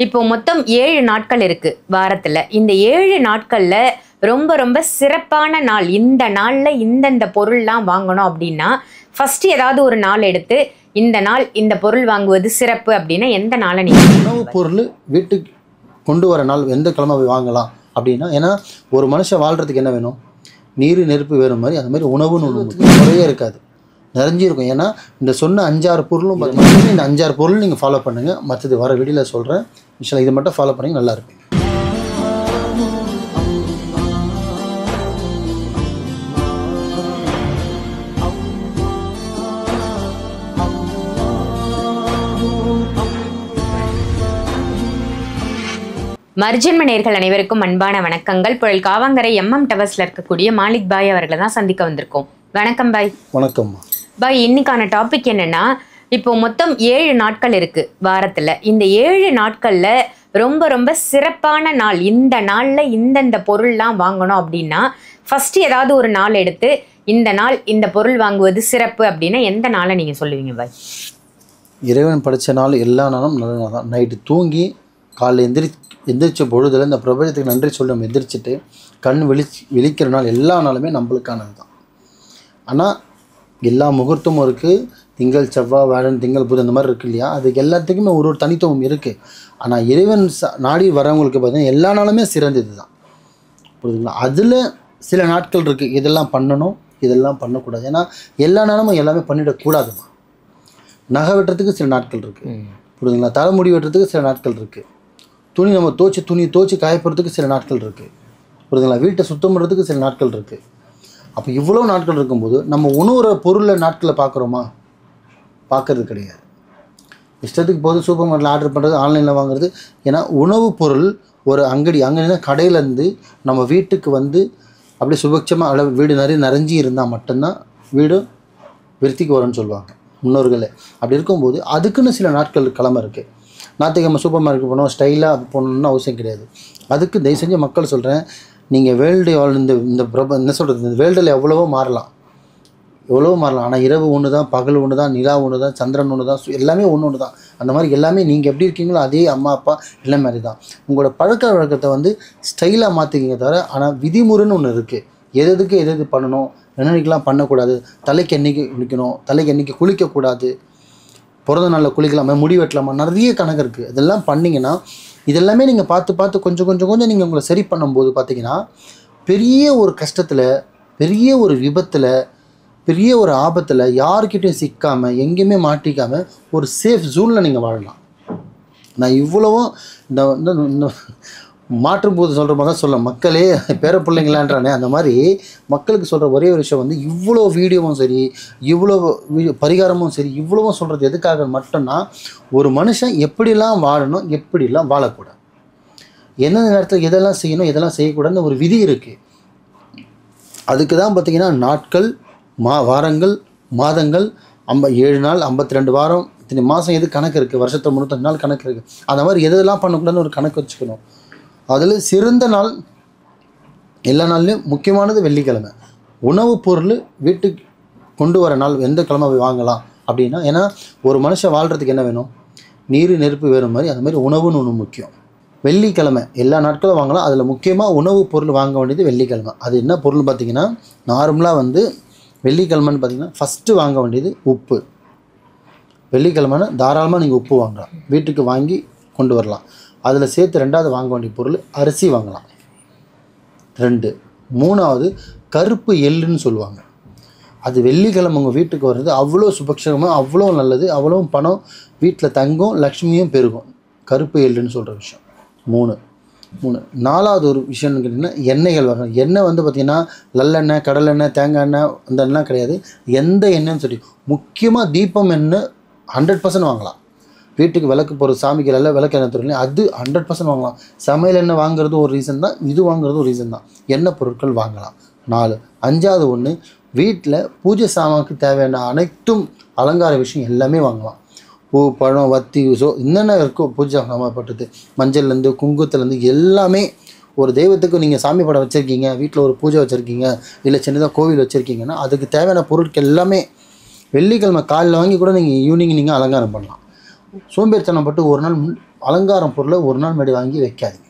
இப்போ மொத்தம் 7 நாட்கள் இருக்கு வாரத்துல. இந்த 7 நாட்கள்ல ரொம்ப ரொம்ப சிறப்பான நாள், இந்த நாள்ல இந்தந்த பொருள்லாம் வாங்கணும் அப்படின்னா ஃபர்ஸ்ட் ஏதாவது ஒரு நாள் எடுத்து இந்த நாள் இந்த பொருள் வாங்குவது சிறப்பு அப்படின்னா எந்த நாளை நீங்க உணவு பொருள் வீட்டுக்கு கொண்டு வர நாள் எந்த கிழமை போய் வாங்கலாம் அப்படின்னா, ஏன்னா ஒரு மனுஷன் வாழ்கிறதுக்கு என்ன வேணும்? நீர் நெருப்பு வேணும் மாதிரி அந்த மாதிரி உணவுன்னு ஒன்று முறையே இருக்காது, நிறைஞ்சிருக்கும். ஏன்னா இந்த சொன்ன 5-6 பொருளும் பார்த்தீங்கன்னா இந்த 5-6 பொருள் நீங்கள் ஃபாலோ பண்ணுங்கள். மற்றது வர வீடியோவில் சொல்கிறேன். விஷயம் இதை மட்டும் ஃபாலோ பண்ணிங்க, நல்லாயிருக்கும். மர்ஜன்ம நேயர்கள் அனைவருக்கும் அன்பான வணக்கங்கள். புழல் காவாங்கரை டவர்ஸ்ல இருக்கக்கூடிய மாலிக் பாய் அவர்களை தான் சந்திக்க வந்திருக்கோம். வணக்கம் பாய். வணக்கம் பாய். இன்னைக்கான டாபிக் என்னன்னா, இப்போ மொத்தம் 7 நாட்கள் இருக்கு வாரத்துல. இந்த 7 நாட்கள்ல ரொம்ப ரொம்ப சிறப்பான நாள், இந்த நாள்ல இந்தந்த பொருள்லாம் வாங்கணும் அப்படின்னா ஃபர்ஸ்ட் ஏதாவது ஒரு நாள் எடுத்து இந்த நாள் இந்த பொருள் வாங்குவது சிறப்பு அப்படின்னா எந்த நாளை நீங்க சொல்லுவீங்க பாய்? இறைவன் படித்த நாள் எல்லா நாளும் நல்ல நாள் தான். நைட்டு தூங்கி காலைல எந்திரிச்ச பொழுதில் இந்த பிரபஞ்சத்துக்கு நன்றி சொல்லி நம்ம எந்திரிச்சிட்டு கண் விழிக்கிற நாள் எல்லா நாளுமே நம்மளுக்கானது தான். ஆனால் எல்லா முகூர்த்தமும் இருக்குது. திங்கள் செவ்வாய் வேடன் திங்கள் புதன் இந்த மாதிரி இருக்குது இல்லையா, அதுக்கு எல்லாத்துக்குமே ஒரு ஒரு தனித்துவம் இருக்குது. ஆனால் இறைவன் நாடி வரவங்களுக்கு பார்த்தீங்கன்னா எல்லா நாளுமே சிறந்தது தான், புரியுதுங்களா? அதில் சில நாட்கள் இருக்குது, இதெல்லாம் பண்ணணும் இதெல்லாம் பண்ணக்கூடாது. ஏன்னா எல்லா நாளும் எல்லாமே பண்ணிடக்கூடாதுமா. நகை வெட்டுறதுக்கு சில நாட்கள் இருக்குது, புரியுதுங்களா? தலைமுடி வெட்டுறதுக்கு சில நாட்கள் இருக்குது. துணி நம்ம துணி காயப்படுறதுக்கு சில நாட்கள் இருக்குது, புரியுதுங்களா? வீட்டை சுத்தம் பண்ணுறதுக்கு சில நாட்கள் இருக்குது. அப்போ இவ்வளோ நாட்கள் இருக்கும்போது நம்ம உணவுற பொருளில் நாட்களை பார்க்குறோமா? பார்க்கறது கிடையாது. இஷ்டத்துக்கு போது சூப்பர் மார்க்கெட்டில் ஆர்டர் பண்ணுறது, ஆன்லைனில் வாங்குறது. ஏன்னா உணவு பொருள் ஒரு அங்கடினா கடையிலேருந்து நம்ம வீட்டுக்கு வந்து அப்படியே சுபட்சமாக வீடு நிறைஞ்சி இருந்தால் மட்டும்தான் வீடு விருத்திக்கு வரும்னு சொல்லுவாங்க முன்னோர்களே. அப்படி இருக்கும்போது அதுக்குன்னு சில நாட்கள் கிழமை இருக்குது. ஞாயிற்றுக்கிழமை சூப்பர் மார்க்கெட் போனோம் ஸ்டைலாக போகணுன்னு அவசியம் கிடையாது. அதுக்கு தயவு செஞ்சு மக்கள் சொல்கிறேன், நீங்கள் வேர்ல்டு என்ன சொல்கிறது, இந்த வேர்ல்டில் எவ்வளவோ மாறலாம். ஆனால் இரவு ஒன்று தான், பகல் ஒன்று தான், நிலா ஒன்று தான், சந்திரன் ஒன்று தான், எல்லாமே ஒன்று தான். அந்த மாதிரி எல்லாமே நீங்கள் எப்படி இருக்கீங்களோ அதே அம்மா அப்பா எல்லா மாதிரி தான். உங்களோட பழக்க வழக்கத்தை வந்து ஸ்டைலாக மாற்றிக்கிங்க தவிர, ஆனால் விதிமுறைன்னு ஒன்று இருக்குது. எது பண்ணணும், என்னென்னைக்கெலாம் பண்ணக்கூடாது, தலைக்கு என்றைக்கு குளிக்கணும், தலைக்கு என்றைக்கு குளிக்கக்கூடாது, பிறந்த நாளில் குளிக்கலாமா, முடி வெட்டலாமா, நிறைய கணக்கு இருக்குது. இதெல்லாம் பண்ணிங்கன்னா இதெல்லாமே நீங்கள் பார்த்து கொஞ்சம் நீங்கள் உங்களை சரி பண்ணும்போது பார்த்தீங்கன்னா பெரிய ஒரு கஷ்டத்தில், பெரிய ஒரு விபத்தில், பெரிய ஒரு ஆபத்தில் யாருக்கிட்டையும் சிக்காமல் எங்கேயுமே மாட்டிக்காமல் ஒரு சேஃப் ஜோனில் நீங்கள் வாழலாம். நான் இவ்வளவும் இந்த மாற்றும் போது சொல்கிற மாதிரி தான் சொல்ல, மக்களே பேர பிள்ளைங்களான்றானே அந்த மாதிரி மக்களுக்கு சொல்கிற ஒரே ஒரு விஷயம் வந்து இவ்வளோ வீடியோவும் சரி, இவ்வளோ பரிகாரமும் சரி, இவ்வளவும் சொல்கிறது எதுக்காக மட்டும்னா ஒரு மனுஷன் எப்படிலாம் வாழணும், எப்படிலாம் வாழக்கூடாது, எந்தெந்த நேரத்தில் எதெல்லாம் செய்யணும், எதெல்லாம் செய்யக்கூடாதுன்னு ஒரு விதி இருக்குது. அதுக்கு தான் பார்த்திங்கன்னா நாட்கள், வாரங்கள், மாதங்கள், 7 நாள், 52 வாரம், இத்தனை மாதம் எது கணக்கு இருக்குது, வருஷத்தில் 365 நாள் கணக்கு இருக்குது. அந்த மாதிரி எதெல்லாம் பண்ணக்கூடாதுன்னு ஒரு கணக்கு வச்சுக்கணும். அதில் சிறந்த நாள், எல்லா நாள்லேயும் முக்கியமானது வெள்ளிக்கிழமை. உணவு பொருள் வீட்டுக்கு கொண்டு வர நாள் எந்த கிழமை போய் வாங்கலாம் அப்படின்னா, ஏன்னா ஒரு மனுஷன் வாழ்கிறதுக்கு என்ன வேணும்? நீர் நெருப்பு வேணும் மாதிரி அந்த மாதிரி உணவுன்னு ஒன்று முக்கியம். வெள்ளிக்கிழமை எல்லா நாட்களும் வாங்கலாம். அதில் முக்கியமாக உணவு பொருள் வாங்க வேண்டியது வெள்ளிக்கிழமை. அது என்ன பொருள் பார்த்திங்கன்னா, நார்மலாக வந்து வெள்ளிக்கிழமைன்னு பார்த்திங்கன்னா ஃபஸ்ட்டு வாங்க வேண்டியது உப்பு. வெள்ளிக்கிழமைனா தாராளமாக நீங்கள் உப்பு வாங்கலாம், வீட்டுக்கு வாங்கி கொண்டு வரலாம். அதில் சேர்த்து 2வது வாங்க வேண்டிய பொருள் அரிசி வாங்கலாம். 2 3வது கருப்பு எள்ளுன்னு சொல்லுவாங்க. அது வெள்ளிக்கிழமை உங்கள் வீட்டுக்கு வர்றது அவ்வளோ சுபக்ஷமாக, அவ்வளோ நல்லது, அவ்வளோ பணம் வீட்டில் தங்கும், லக்ஷ்மியும் பெருகும். கருப்பு எள்ளுன்னு சொல்கிற விஷயம் 3. 4வது ஒரு விஷயம்னு கேட்டிங்கன்னா எண்ணெய்கள் வாங்கலாம். எண்ணெய் வந்து பார்த்திங்கன்னா நல்லெண்ணெய், கடலெண்ணெய், தேங்காய் எண்ணெய் அந்த எண்ணெய் கிடையாது, எந்த எண்ணெய்ன்னு சொல்லி முக்கியமாக தீபம் எண்ணெய் 100% வாங்கலாம். வீட்டுக்கு விளக்கு போகிறது, சாமிக்கு நல்ல விளக்கு எண்ணெய் தருவீங்க, அது 100% வாங்கலாம். சமையல் எண்ணெய் வாங்குறது ஒரு ரீசன் தான், இது வாங்குறது ஒரு ரீசன் தான். எண்ணெய் பொருட்கள் வாங்கலாம். 4. 5வது ஒன்று, வீட்டில் பூஜை சாமானுக்கு தேவையான அனைத்தும் அலங்கார விஷயம் எல்லாமே வாங்கலாம். பூ, பழம், வத்தி, என்னென்ன இருக்கோ பூஜை சாமான்ப்பட்டது, மஞ்சள்லேருந்து குங்குமத்துலேருந்து எல்லாமே. ஒரு தெய்வத்துக்கு நீங்கள் சாமி படம் வச்சுருக்கீங்க, வீட்டில் ஒரு பூஜை வச்சுருக்கீங்க, இல்லை சின்னதாக கோவில் வச்சுருக்கீங்கன்னா அதுக்கு தேவையான பொருட்கள் எல்லாமே வெள்ளிக்கிழமை காலையில் வாங்கி கூட நீங்கள் ஈவினிங் நீங்கள் அலங்காரம் பண்ணலாம். சோம்பேறித்தனம் பட்டு ஒரு நாள் அலங்காரம் பொருளை ஒரு நாள் முன்னாடி வாங்கி வைக்காதீங்க.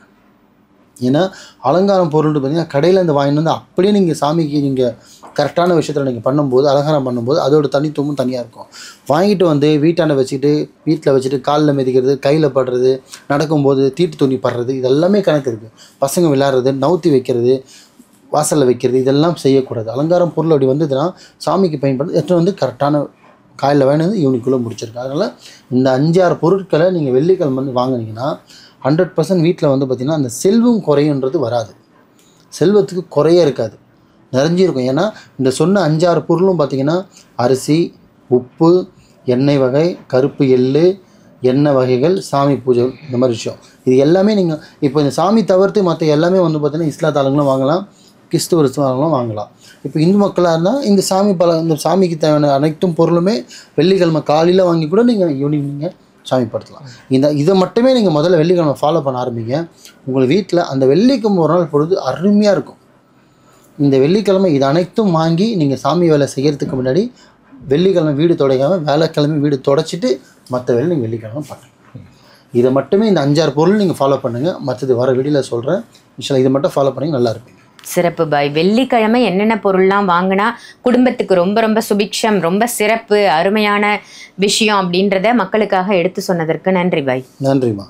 ஏன்னா அலங்காரம் பொருள்னு பார்த்தீங்கன்னா கடையில் இந்த வாங்கிட்டு வந்து அப்படியே நீங்கள் சாமிக்கு நீங்கள் கரெக்டான விஷயத்தில் நீங்கள் பண்ணும்போது, அலங்காரம் பண்ணும்போது அதோட தனித்துவமும் தனியாக இருக்கும். வாங்கிட்டு வந்து வீட்டாண்ட வச்சுக்கிட்டு வீட்டில் வச்சுட்டு காலில் மிதிக்கிறது, கையில் படுறது, நடக்கும்போது தீட்டு துணி படுறது, இதெல்லாமே கணக்கு இருக்குது. பசங்க விளையாடுறது, நவுத்தி வைக்கிறது, வாசலில் வைக்கிறது, இதெல்லாம் செய்யக்கூடாது. அலங்காரம் பொருள் அப்படி வந்ததுன்னா சாமிக்கு பயன்படுறது எடுத்து வந்து கரெக்டான காலையில் வேணுது ஈவினிங்குள்ளே முடிச்சிருக்கு. அதனால் இந்த 5-6 பொருட்களை நீங்கள் வெள்ளிக்கிழமை வந்து வாங்கினீங்கன்னா 100% வீட்டில் வந்து பார்த்திங்கன்னா அந்த செல்வம் குறையுன்றது வராது. செல்வத்துக்கு குறையே இருக்காது, நிறைஞ்சிருக்கும். ஏன்னா இந்த சொன்ன 5-6 பொருளும் பார்த்திங்கன்னா அரிசி, உப்பு, எண்ணெய் வகை, கருப்பு எள்ளு, எண்ணெய் வகைகள், சாமி பூஜை, இந்த மாதிரி விஷயம். இது எல்லாமே நீங்கள் இப்போ இந்த சாமி தவிர்த்து மற்ற எல்லாமே வந்து பார்த்திங்கன்னா இஸ்லாத் ஆளுங்களும் வாங்கலாம், கிறிஸ்துவர்களும் வாங்கலாம். இப்போ இந்து மக்களாக இருந்தால் இந்த இந்த சாமிக்கு தேவையான அனைத்தும் பொருளுமே வெள்ளிக்கிழமை காலையில் வாங்கி கூட நீங்கள் ஈவினிங் நீங்கள் சாமிப்படுத்தலாம். இதை மட்டுமே நீங்கள் முதல்ல வெள்ளிக்கிழமை ஃபாலோ பண்ண ஆரம்பிங்க. உங்கள் வீட்டில் அந்த வெள்ளிக்கிழமை ஒரு நாள் பொழுது அருமையாக இருக்கும். இந்த வெள்ளிக்கிழமை இது அனைத்தும் வாங்கி நீங்கள் சாமி வேலை செய்கிறதுக்கு முன்னாடி வெள்ளிக்கிழமை வீடு துடைக்காமல் வேலைக்கிழமை வீடு துடைச்சிட்டு மற்ற வேலை நீங்கள் வெள்ளிக்கிழமை பண்ணுங்கள். இதை மட்டுமே இந்த 5-6 பொருள் நீங்கள் ஃபாலோ பண்ணுங்கள். மற்றது வர வீடியோவில் சொல்கிறேன். இன்ஷால்லா இதை மட்டும் ஃபாலோ பண்ணிங்க, நல்லா இருப்பீங்க. சிறப்பு பாய். வெள்ளிக்கிழமை என்னென்ன பொருள்லாம் வாங்கினா குடும்பத்துக்கு ரொம்ப ரொம்ப சுபிக்ஷம், ரொம்ப சிறப்பு, அருமையான விஷயம் அப்படின்றத மக்களுக்காக எடுத்து சொன்னதற்கு நன்றி பாய். நன்றிம்மா.